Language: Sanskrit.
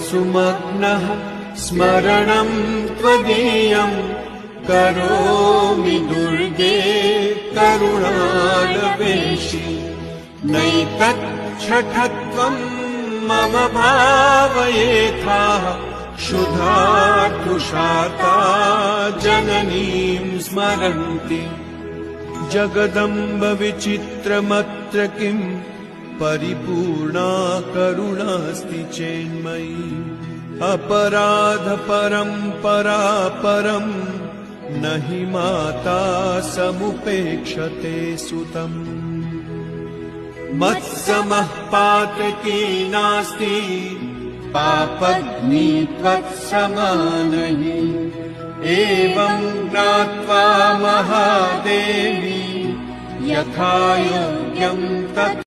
सुमग्नः स्मरणं त्वदीयम् करोमि दुर्गे करुणालवेशि नैतच्छठत्वम् मम भावयेथाः क्षुधा तुषाता जननीं स्मरन्ति जगदम्ब विचित्रमत्र किम् परिपूर्णा करुणास्ति चेन्मयी अपराध परम्परा परम् न हि माता समुपेक्षते सुतम् मत्समः पातकी नास्ति पापग्नि त्वत्समानहि एवं ज्ञात्वा महादेवी यथा योग्यं तत्